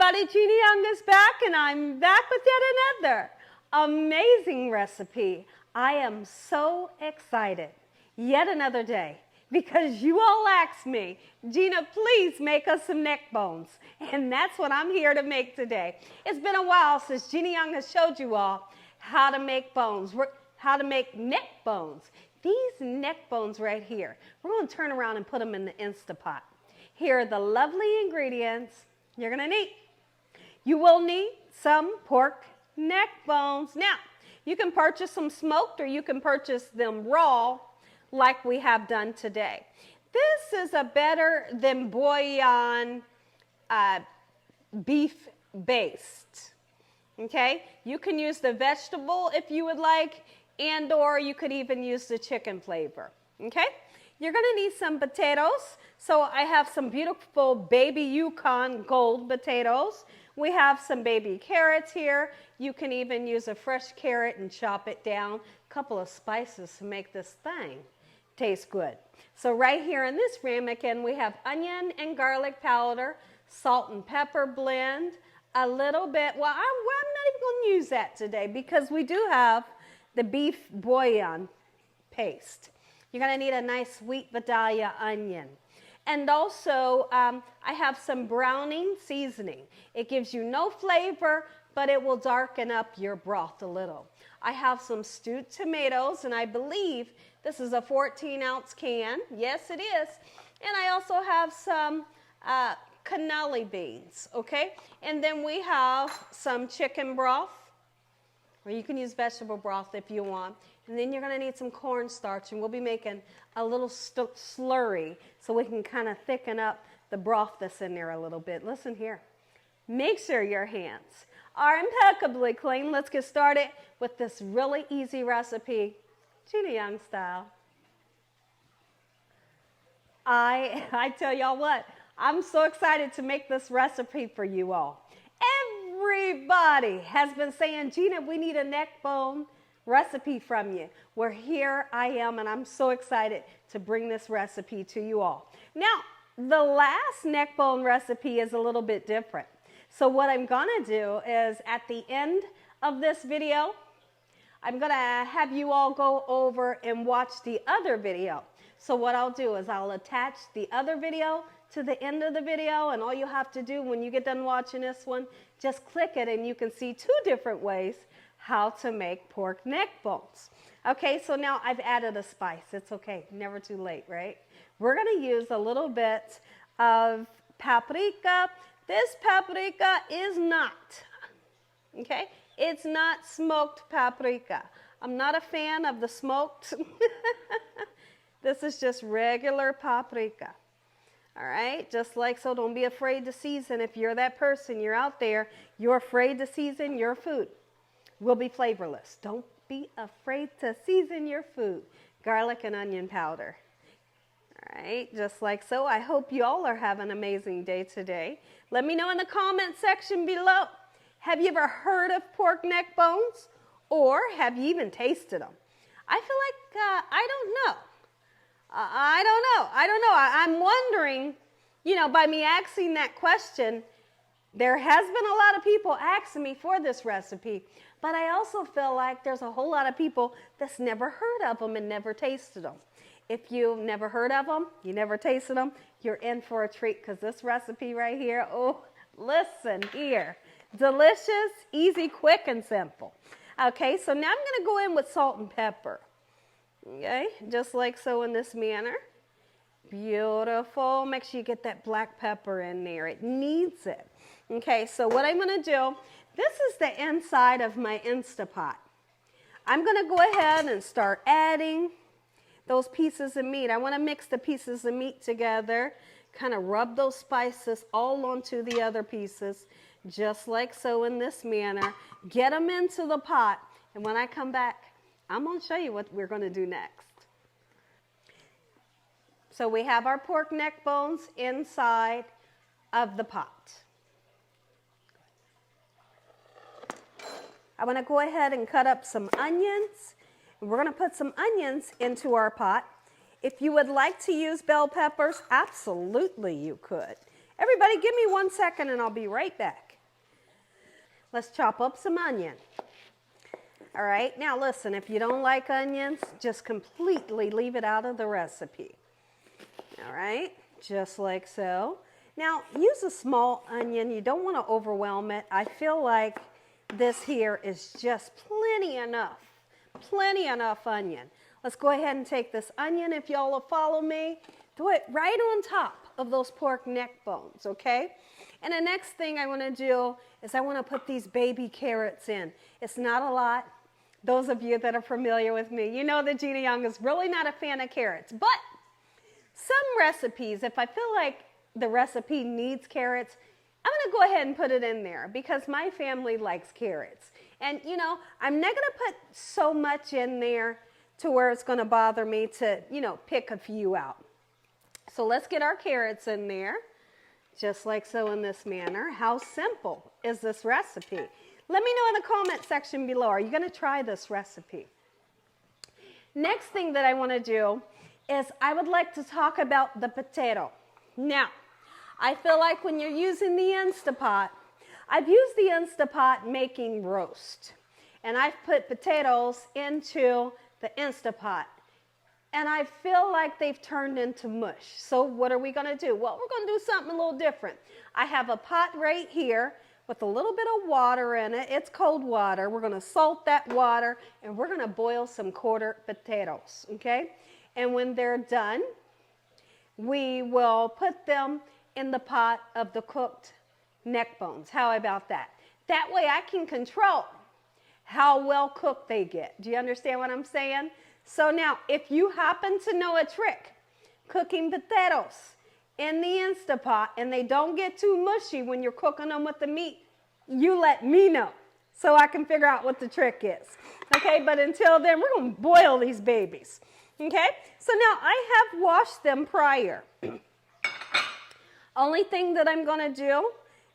everybody, Gina Young is back, and I'm back with yet another amazing recipe. I am so excited. Yet another day, because you all asked me, Gina, please make us some neck bones. And that's what I'm here to make today. It's been a while since Gina Young has showed you all how to make bones, how to make neck bones. These neck bones right here, we're going to turn around and put them in the Instapot. Here are the lovely ingredients you're going to need. You will need some pork neck bones. Now, you can purchase them smoked or you can purchase them raw like we have done today. This is a better than bouillon beef based. Okay? You can use the vegetable if you would like, and or you could even use the chicken flavor. Okay? You're going to need some potatoes. So I have some beautiful baby Yukon gold potatoes. We have some baby carrots here. You can even use a fresh carrot and chop it down. A couple of spices to make this thing taste good. So right here in this ramekin, we have onion and garlic powder, salt and pepper blend, a little bit. Well, I'm not even going to use that today because we do have the beef bouillon paste. You're going to need a nice sweet Vidalia onion. And also, I have some browning seasoning. It gives you no flavor, but it will darken up your broth a little. I have some stewed tomatoes, and I believe this is a 14-ounce can. Yes, it is. And I also have some cannoli beans, okay? And then we have some chicken broth, or you can use vegetable broth if you want. And then you're going to need some cornstarch, and we'll be making a little slurry so we can kind of thicken up the broth that's in there a little bit. Listen here. Make sure your hands are impeccably clean. Let's get started with this really easy recipe, Gina Young style. I tell y'all what, I'm so excited to make this recipe for you all. Everybody has been saying, Gina, we need a neck bone recipe from you. Well, here I am, and I'm so excited to bring this recipe to you all. Now, the last neck bone recipe is a little bit different. So what I'm going to do is at the end of this video, I'm going to have you all go over and watch the other video. So what I'll do is I'll attach the other video to the end of the video, and all you have to do when you get done watching this one, just click it and you can see two different ways how to make pork neck bones. Okay, so now I've added a spice. It's okay, never too late, right? We're going to use a little bit of paprika. This paprika is not, okay, it's not smoked paprika. I'm not a fan of the smoked. This is just regular paprika. All right, just like so, don't be afraid to season. If you're that person, you're out there, you're afraid to season your food. Will be flavorless. Don't be afraid to season your food. Garlic and onion powder. All right, just like so. I hope you all are having an amazing day today. Let me know in the comment section below. Have you ever heard of pork neck bones? Or have you even tasted them? I feel like, I don't know. I don't know. I'm wondering, you know, by me asking that question, there has been a lot of people asking me for this recipe, but I also feel like there's a whole lot of people that's never heard of them and never tasted them. If you've never heard of them, you never tasted them, you're in for a treat because this recipe right here, oh, listen here. Delicious, easy, quick, and simple. Okay, so now I'm going to go in with salt and pepper. Okay, just like so in this manner. Beautiful. Make sure you get that black pepper in there. It needs it. Okay, so what I'm going to do, this is the inside of my Instapot. I'm going to go ahead and start adding those pieces of meat. I want to mix the pieces of meat together, kind of rub those spices all onto the other pieces, just like so in this manner. Get them into the pot, and when I come back, I'm going to show you what we're going to do next. So we have our pork neck bones inside of the pot. I want to go ahead and cut up some onions. We're going to put some onions into our pot. If you would like to use bell peppers, absolutely you could. Everybody give me 1 second and I'll be right back. Let's chop up some onion. All right, now listen, if you don't like onions, just completely leave it out of the recipe. All right, just like so. Now, use a small onion. You don't want to overwhelm it. I feel like this here is just plenty enough onion. Let's go ahead and take this onion, if y'all will follow me, do it right on top of those pork neck bones, okay? And the next thing I want to do is I want to put these baby carrots in. It's not a lot. Those of you that are familiar with me, you know that Gina Young is really not a fan of carrots. But some recipes, if I feel like the recipe needs carrots, I'm going to go ahead and put it in there because my family likes carrots. And, you know, I'm not going to put so much in there to where it's going to bother me to, you know, pick a few out. So let's get our carrots in there, just like so in this manner. How simple is this recipe? Let me know in the comment section below. Are you going to try this recipe? Next thing that I want to do is I would like to talk about the potato. Now, I feel like when you're using the Instapot, I've used the Instapot making roast. And I've put potatoes into the Instapot. And I feel like they've turned into mush. So what are we going to do? Well, we're going to do something a little different. I have a pot right here with a little bit of water in it. It's cold water. We're going to salt that water and we're going to boil some quarter potatoes, okay? And when they're done, we will put them in the pot of the cooked neck bones. How about that? That way I can control how well cooked they get. Do you understand what I'm saying? So now, if you happen to know a trick, cooking potatoes in the Instapot and they don't get too mushy when you're cooking them with the meat, you let me know so I can figure out what the trick is. Okay, but until then, we're going to boil these babies. Okay, so now I have washed them prior. Only thing that I'm going to do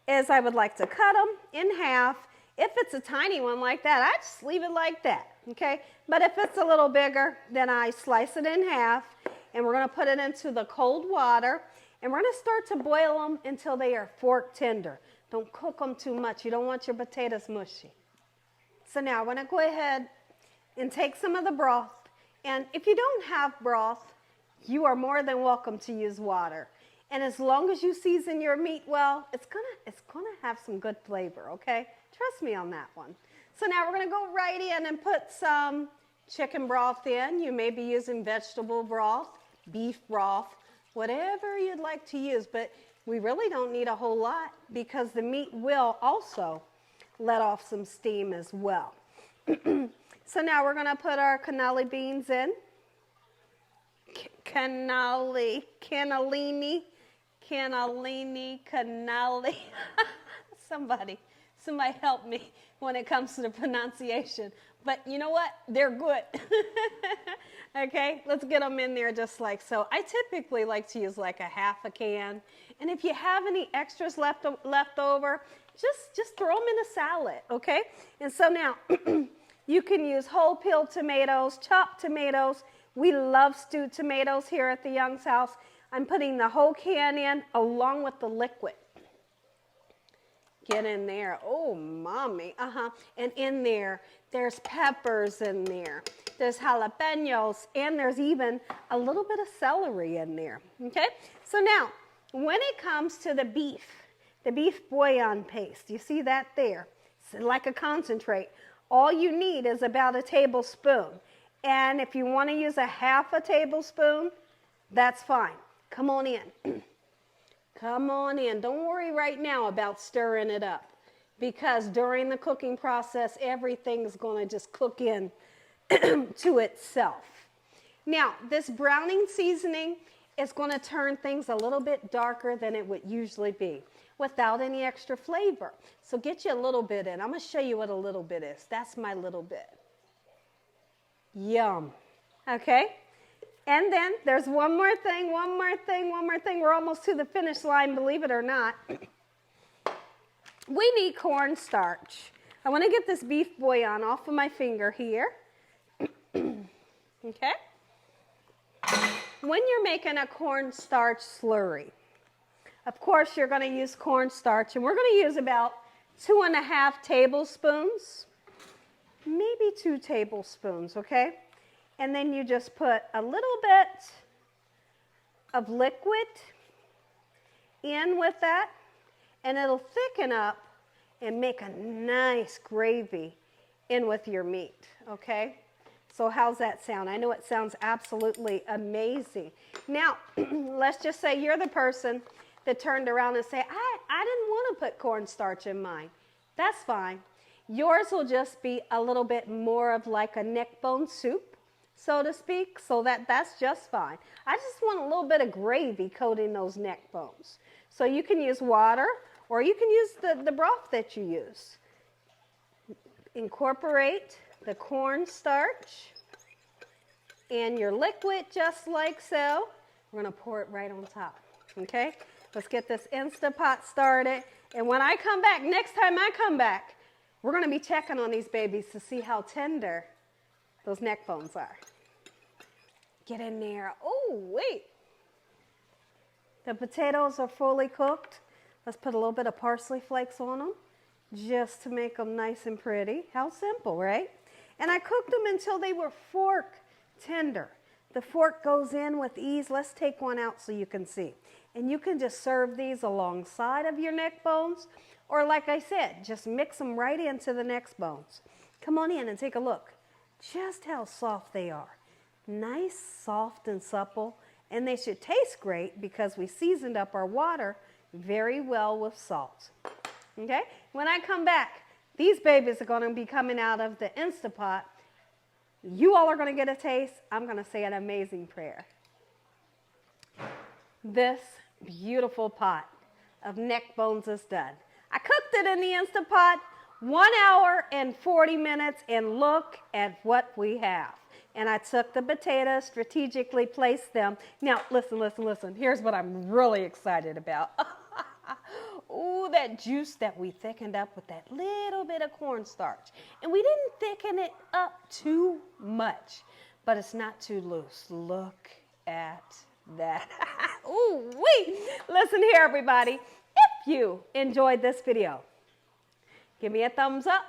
is I would like to cut them in half. If it's a tiny one like that, I just leave it like that, okay? But if it's a little bigger, then I slice it in half, and we're going to put it into the cold water, and we're going to start to boil them until they are fork tender. Don't cook them too much. You don't want your potatoes mushy. So now I'm going to go ahead and take some of the broth, and if you don't have broth, you are more than welcome to use water. And as long as you season your meat well, it's gonna have some good flavor, okay? Trust me on that one. So now we're gonna go right in and put some chicken broth in. You may be using vegetable broth, beef broth, whatever you'd like to use, but we really don't need a whole lot because the meat will also let off some steam as well. So now we're gonna put our cannellini beans in. Cannellini. Somebody help me when it comes to the pronunciation. But you know what? They're good. Okay, let's get them in there just like so. I typically like to use like a half a can. And if you have any extras left over, just throw them in a salad, okay? And so now you can use whole peeled tomatoes, chopped tomatoes. We love stewed tomatoes here at the Young's house. I'm putting the whole can in along with the liquid. Get in there. Oh, mommy. And in there, there's peppers in there. There's jalapenos, and there's even a little bit of celery in there. Okay? So now, when it comes to the beef bouillon paste, you see that there? It's like a concentrate. All you need is about a tablespoon. And if you want to use a half a tablespoon, that's fine. Come on in. Come on in. Don't worry right now about stirring it up because during the cooking process, everything's going to just cook in to itself. Now, this browning seasoning is going to turn things a little bit darker than it would usually be without any extra flavor. So get you a little bit in. I'm going to show you what a little bit is. That's my little bit. Yum. Okay? And then there's one more thing. We're almost to the finish line, believe it or not. We need cornstarch. I want to get this beef bouillon off of my finger here. Okay? When you're making a cornstarch slurry, of course you're going to use cornstarch, and we're going to use about 2.5 tablespoons, maybe 2 tablespoons, okay? And then you just put a little bit of liquid in with that, and it'll thicken up and make a nice gravy in with your meat, okay? So how's that sound? I know it sounds absolutely amazing. Now, let's just say you're the person that turned around and say, I didn't want to put cornstarch in mine. That's fine. Yours will just be a little bit more of like a neck bone soup, so to speak, so that's just fine. I just want a little bit of gravy coating those neck bones. So you can use water, or you can use the broth that you use. Incorporate the cornstarch and your liquid just like so. We're going to pour it right on top, okay? Let's get this Instapot started. And when I come back, next time I come back, we're going to be checking on these babies to see how tender those neck bones are. Get in there. Oh, wait. The potatoes are fully cooked. Let's put a little bit of parsley flakes on them just to make them nice and pretty. How simple, right? And I cooked them until they were fork tender. The fork goes in with ease. Let's take one out so you can see. And you can just serve these alongside of your neck bones, or like I said, just mix them right into the neck bones. Come on in and take a look. Just how soft they are. Nice, soft, and supple. And they should taste great because we seasoned up our water very well with salt. Okay? When I come back, these babies are going to be coming out of the Instapot. You all are going to get a taste. I'm going to say an amazing prayer. This beautiful pot of neck bones is done. I cooked it in the Instapot 1 hour and 40 minutes, and look at what we have. And I took the potatoes, strategically placed them. Now, listen. Here's what I'm really excited about. Ooh, that juice that we thickened up with that little bit of cornstarch. And we didn't thicken it up too much, but it's not too loose. Look at that. Ooh, wee. Listen here, everybody. If you enjoyed this video, give me a thumbs up.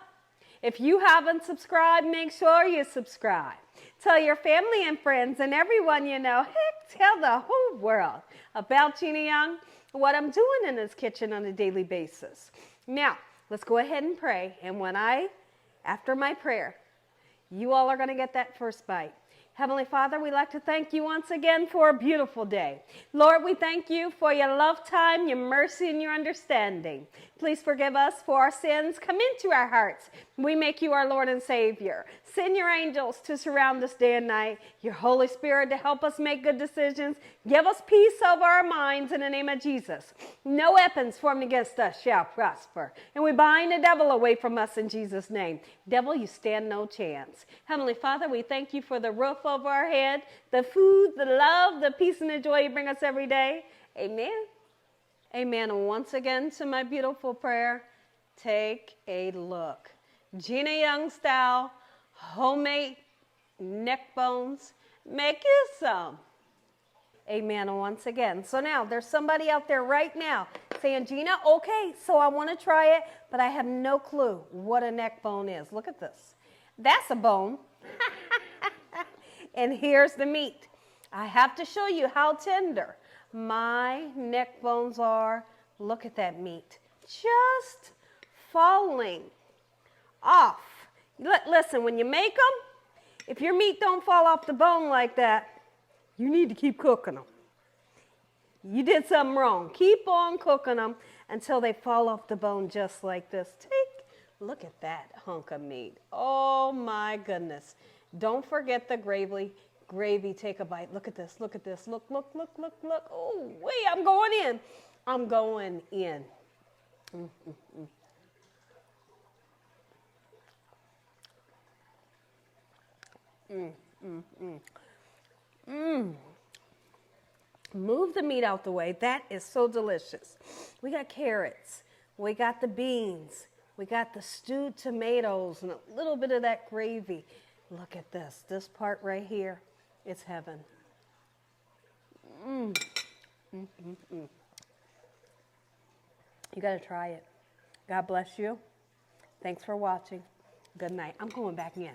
If you haven't subscribed, make sure you subscribe. Tell your family and friends and everyone you know, heck, tell the whole world about Gina Young, what I'm doing in this kitchen on a daily basis. Now, let's go ahead and pray. And after my prayer, you all are going to get that first bite. Heavenly Father, we'd like to thank you once again for a beautiful day. Lord, we thank you for your love time, your mercy, and your understanding. Please forgive us for our sins. Come into our hearts. We make you our Lord and Savior. Send your angels to surround us day and night, your Holy Spirit to help us make good decisions. Give us peace over our minds in the name of Jesus. No weapons formed against us shall prosper. And we bind the devil away from us in Jesus' name. Devil, you stand no chance. Heavenly Father, we thank you for the roof over our head, the food, the love, the peace, and the joy you bring us every day. Amen. Amen. And once again, to my beautiful prayer, take a look. Gina Young style, homemade neck bones. Make you some. Amen. And once again, so now there's somebody out there right now saying, Gina, okay, so I want to try it, but I have no clue what a neck bone is. Look at this. That's a bone. And here's the meat. I have to show you how tender my neck bones are. Look at that meat. Just falling off. Listen, when you make them, if your meat don't fall off the bone like that, you need to keep cooking them. You did something wrong. Keep on cooking them until they fall off the bone just like this. Look at that hunk of meat. Oh my goodness. Don't forget the gravy. Take a bite. Look at this. Look at this. Look. Oh, wait, I'm going in. I'm going in. Move the meat out the way. That is so delicious. We got carrots. We got the beans. We got the stewed tomatoes and a little bit of that gravy. Look at this. This part right here. It's heaven. You got to try it. God bless you. Thanks for watching. Good night. I'm going back in.